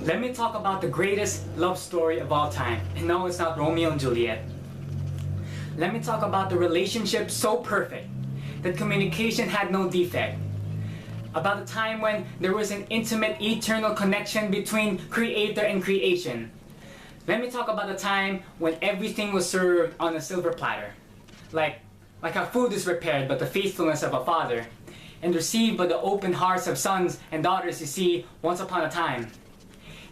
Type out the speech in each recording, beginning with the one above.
Let me talk about the greatest love story of all time. And no, it's not Romeo and Juliet. Let me talk about the relationship so perfect that communication had no defect. About the time when there was an intimate, eternal connection between creator and creation. Let me talk about the time when everything was served on a silver platter. Like how food is prepared by the faithfulness of a father and received by the open hearts of sons and daughters you see once upon a time.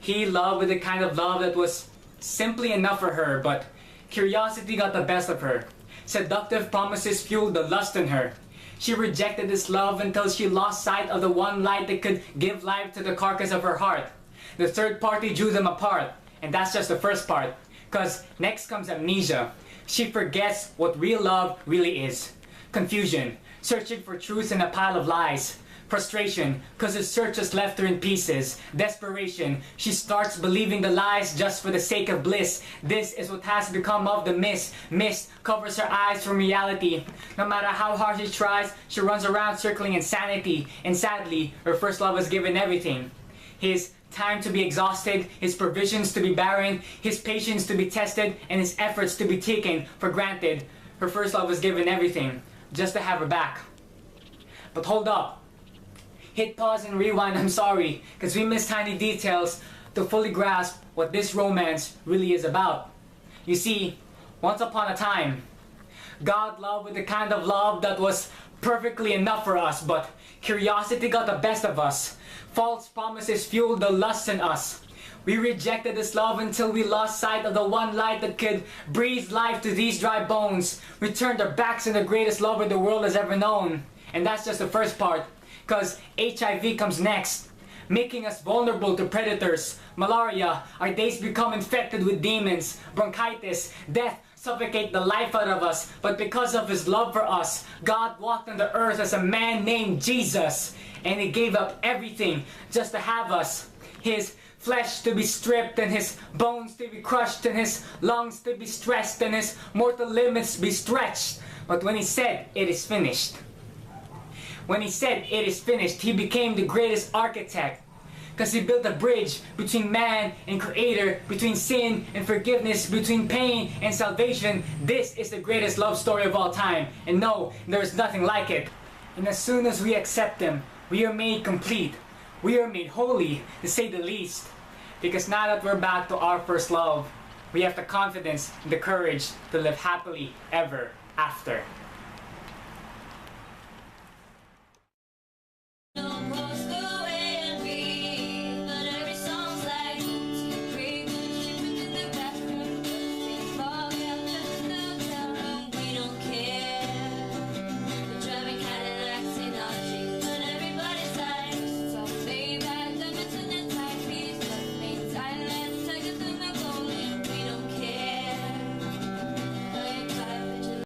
He loved with the kind of love that was simply enough for her, but curiosity got the best of her. Seductive promises fueled the lust in her. She rejected this love until she lost sight of the one light that could give life to the carcass of her heart. The third party drew them apart, and that's just the first part. Cause next comes amnesia. She forgets what real love really is. Confusion, searching for truth in a pile of lies. Frustration, cause the search has left her in pieces. Desperation, she starts believing the lies just for the sake of bliss. This is what has become of the mist. Mist covers her eyes from reality. No matter how hard she tries, she runs around circling insanity. And sadly, her first love has given everything. His time to be exhausted, his provisions to be barren, his patience to be tested, and his efforts to be taken for granted. Her first love was given everything, just to have her back. But hold up. Hit pause and rewind, I'm sorry, because we miss tiny details to fully grasp what this romance really is about. You see, once upon a time, God loved with the kind of love that was perfectly enough for us, but curiosity got the best of us. False promises fueled the lust in us. We rejected this love until we lost sight of the one light that could breathe life to these dry bones. We turned our backs on the greatest lover the world has ever known. And that's just the first part. Cause HIV comes next, making us vulnerable to predators. Malaria, our days become infected with demons. Bronchitis, death suffocate the life out of us. But because of His love for us, God walked on the earth as a man named Jesus. And He gave up everything just to have us. His flesh to be stripped, and His bones to be crushed, and His lungs to be stressed, and His mortal limits be stretched. But when He said, "It is finished," when He said, "It is finished," He became the greatest architect. Because He built a bridge between man and creator, between sin and forgiveness, between pain and salvation. This is the greatest love story of all time. And no, there is nothing like it. And as soon as we accept Him, we are made complete. We are made holy, to say the least. Because now that we're back to our first love, we have the confidence and the courage to live happily ever after.